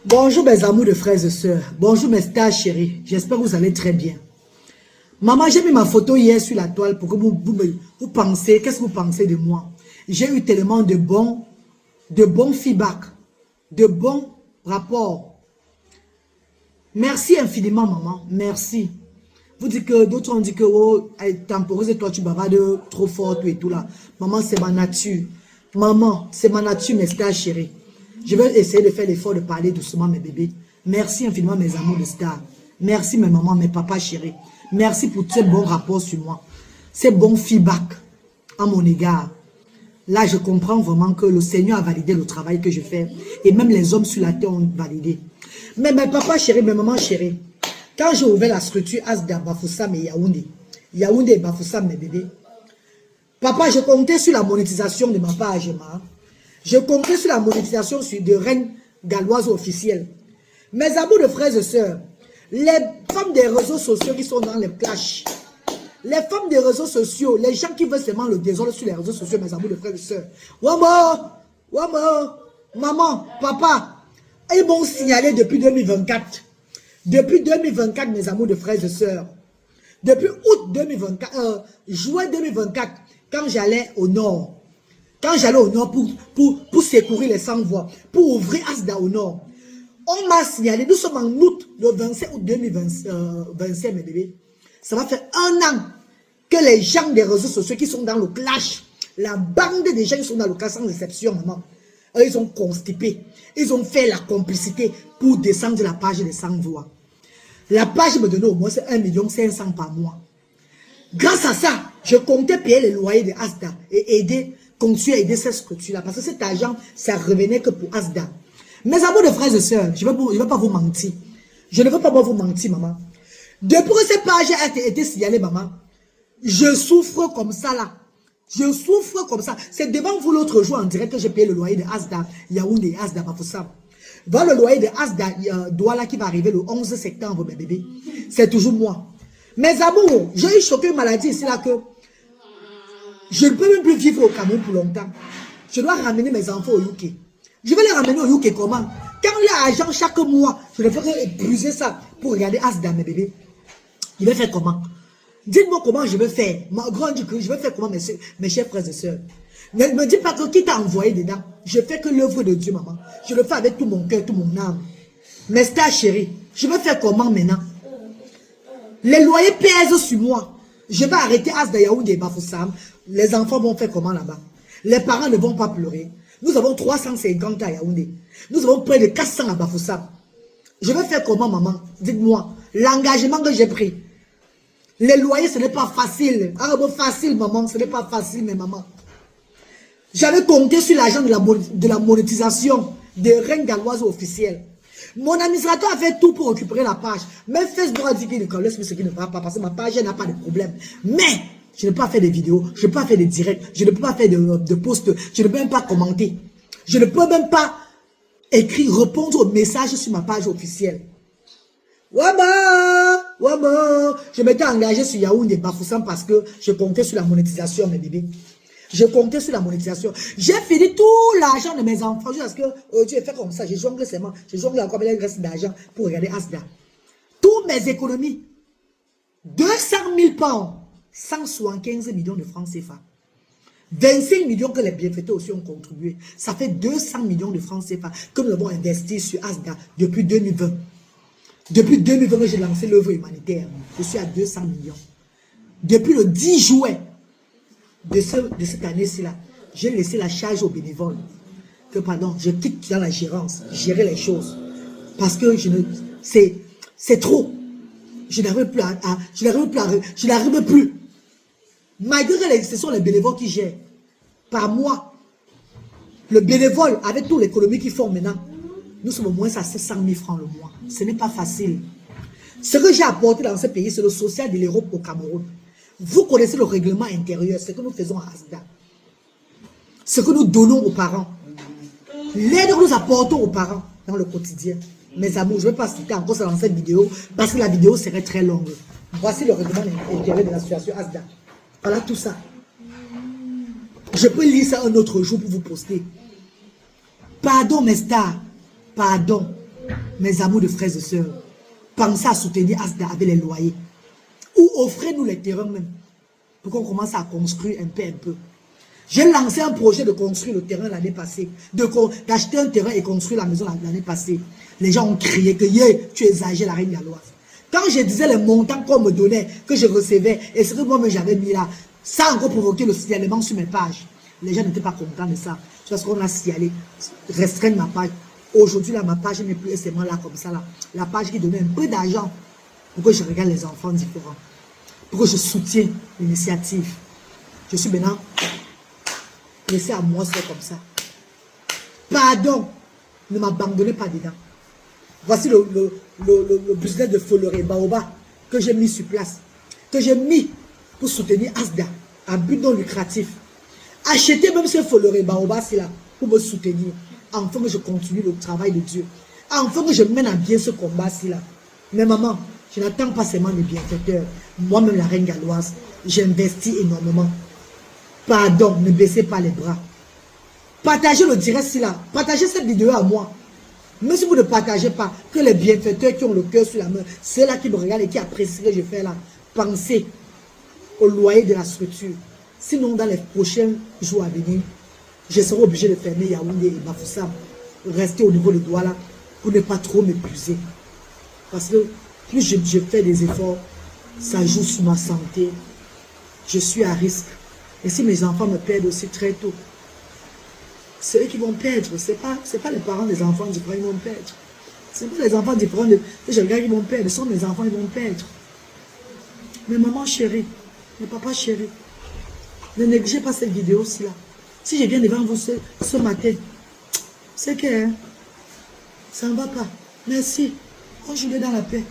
Bonjour mes amours de frères et sœurs. Bonjour mes stars chéris. J'espère que vous allez très bien. Maman, j'ai mis ma photo hier sur la toile pour que vous pensez, qu'est-ce que vous pensez de moi? J'ai eu tellement de bons feedback, de bons rapports. Merci infiniment maman, merci. Vous dites que d'autres ont dit que oh, temporise toi tu bavardes trop fort et tout là. Maman, c'est ma nature. Maman, c'est ma nature mes stars chéris. Je vais essayer de faire l'effort de parler doucement, mes bébés. Merci infiniment, mes amours de stars. Merci, mes mamans, mes papas chéris. Merci pour ces bons rapports sur moi. Ces bons feedback à mon égard. Là, je comprends vraiment que le Seigneur a validé le travail que je fais. Et même les hommes sur la terre ont validé. Mais mes papas chéris, mes mamans chéris, quand j'ai ouvert la structure Asda, Bafoussam et Yaoundé, Yaoundé et Bafoussam, mes bébés, papa, je comptais sur la monétisation de ma page, je comptais sur la monétisation de Reine Galloise officielle. Mes amours de frères et sœurs, les femmes des réseaux sociaux qui sont dans les clashs, les femmes des réseaux sociaux, les gens qui veulent seulement le désordre sur les réseaux sociaux, mes amours de frères et sœurs. Maman, papa, ils m'ont signalé depuis 2024. Depuis 2024, mes amours de frères et sœurs. Depuis août 2024, juin 2024, quand j'allais au nord. Quand j'allais au nord pour secourir les sans-voix, pour ouvrir Asda au nord, on m'a signalé, nous sommes en août, le 27 août 2025, mes bébés. Ça va faire 1 an que les gens des réseaux sociaux qui sont dans le clash, la bande des gens qui sont dans le clash sans exception, maman, ils ont constipé, ils ont fait la complicité pour descendre la page des sans-voix. La page me donnait au moins 1 500 000 par mois. Grâce à ça, je comptais payer les loyers de Asda et continuer à aider cette structure-là. Parce que cet argent, ça revenait que pour Asda. Mes amours de frères et sœurs, je ne vais pas vous mentir. Je ne veux pas vous mentir, maman. Depuis que cette page a été signalée, maman, je souffre comme ça, là. Je souffre comme ça. C'est devant vous l'autre jour en direct que j'ai payé le loyer de Asda, Yaoundé et Asda, Bafoussam. Voilà le loyer de Asda, Douala qui va arriver le 11 septembre, mes bébés. C'est toujours moi. Mes amours, j'ai eu choqué une maladie ici, là, que je ne peux même plus vivre au Cameroun pour longtemps. Je dois ramener mes enfants au UK. Je vais les ramener au UK comment? Quand il y a argent chaque mois, je ne ferai épuiser ça pour regarder Asda, mes bébés. Je vais faire comment? Dites-moi comment je vais faire. Ma grande, je vais faire comment, mes chers frères et sœurs. Ne me dis pas que qui t'a envoyé dedans. Je fais que l'œuvre de Dieu, maman. Je le fais avec tout mon cœur, tout mon âme. Mes stars chéris, je vais faire comment maintenant? Les loyers pèsent sur moi. Je vais arrêter Asda, Yaoundé et Bafoussam. Les enfants vont faire comment là-bas? Les parents ne vont pas pleurer. Nous avons 350 à Yaoundé. Nous avons près de 400 à Bafoussam. Je vais faire comment, maman? Dites-moi. L'engagement que j'ai pris. Les loyers, ce n'est pas facile. Ah bon, facile, maman. Ce n'est pas facile, mais maman. J'avais compté sur l'argent de la monétisation de Reine Galloise officielle. Mon administrateur a fait tout pour récupérer la page. Même Facebook a dit qu'il ne connaît ce qui ne va pas parce que ma page n'a pas de problème. Mais je ne peux pas faire des vidéos, je ne peux pas faire des directs, je ne peux pas faire de posts, je ne peux même pas commenter. Je ne peux même pas écrire, répondre aux messages sur ma page officielle. Je m'étais engagé sur Yaoundé Bafoussam parce que je comptais sur la monétisation, mes bébés. Je comptais sur la monétisation. J'ai fini tout l'argent de mes enfants parce que Dieu fait comme ça. Je jongle seulement. Je jongle encore il reste d'argent pour regarder Asda. Toutes mes économies. 200 000 pounds. 175 millions de francs CFA. 25 millions que les bienfaiteurs aussi ont contribué. Ça fait 200 millions de francs CFA que nous avons investi sur Asda depuis 2020. Depuis 2020 que j'ai lancé l'œuvre humanitaire. Je suis à 200 millions. Depuis le 10 juin. De cette année-ci là, j'ai laissé la charge aux bénévoles. Que pardon, je quitte dans la gérance, gérer les choses. Parce que c'est trop. Je n'arrive plus je n'arrive plus. Malgré que ce sont les bénévoles qui gèrent. Par mois, le bénévole, avec toute l'économie qu'ils font maintenant, nous sommes au moins à 700 000 francs le mois. Ce n'est pas facile. Ce que j'ai apporté dans ce pays, c'est le social de l'Europe au Cameroun. Vous connaissez le règlement intérieur, ce que nous faisons à Asda. Ce que nous donnons aux parents. L'aide que nous apportons aux parents dans le quotidien. Mes amours, je ne vais pas citer encore ça dans cette vidéo parce que la vidéo serait très longue. Voici le règlement intérieur de l'association Asda. Voilà tout ça. Je peux lire ça un autre jour pour vous poster. Pardon mes stars. Pardon. Mes amours de frères et sœurs, pensez à soutenir Asda avec les loyers. Ou offrez-nous les terrains même. Pour qu'on commence à construire un peu. J'ai lancé un projet de construire le terrain l'année passée. D'acheter un terrain et construire la maison l'année passée. Les gens ont crié que tu exagères la reine galloise. Quand je disais les montants qu'on me donnait, que je recevais, et ce que moi-même j'avais mis là, ça a encore provoqué le signalement sur mes pages. Les gens n'étaient pas contents de ça. Parce qu'on a signalé, restreindre ma page. Aujourd'hui, là, ma page n'est plus seulement là comme ça. Là. La page qui donnait un peu d'argent pour que je regarde les enfants différents. Pour que je soutienne l'initiative. Je suis maintenant laissé à moi, c'est comme ça. Pardon, ne m'abandonnez pas dedans. Voici le business de Foloré Baoba que j'ai mis sur place. Que j'ai mis pour soutenir Asda à but non lucratif. Achetez même ce Foloré Baoba là pour me soutenir. Enfin que je continue le travail de Dieu. Enfin que je mène à bien ce combat-ci là. Mais maman, je n'attends pas seulement les bienfaiteurs. Moi-même, la reine galloise, j'investis énormément. Pardon, ne baissez pas les bras. Partagez le direct là. Partagez cette vidéo à moi. Même si vous ne partagez pas, que les bienfaiteurs qui ont le cœur sur la main, c'est là qui me regardent et qui apprécient ce que je fais là. Pensez au loyer de la structure. Sinon, dans les prochains jours à venir, je serai obligé de fermer Yaoundé et Bafoussam. Rester au niveau des doigts là pour ne pas trop m'épuiser. Parce que plus je fais des efforts, ça joue sur ma santé. Je suis à risque. Et si mes enfants me perdent aussi très tôt, c'est eux qui vont perdre. Ce n'est pas les parents des enfants différents qui vont perdre. Ce n'est pas les enfants différents de je regarde qui vont perdre. Ce sont mes enfants qui vont perdre. Mais maman chérie, mais papa chéri, ne négligez pas cette vidéo-ci là. Si je viens devant vous ce matin, c'est que ça ne va pas. Merci. Bonjour dans la paix.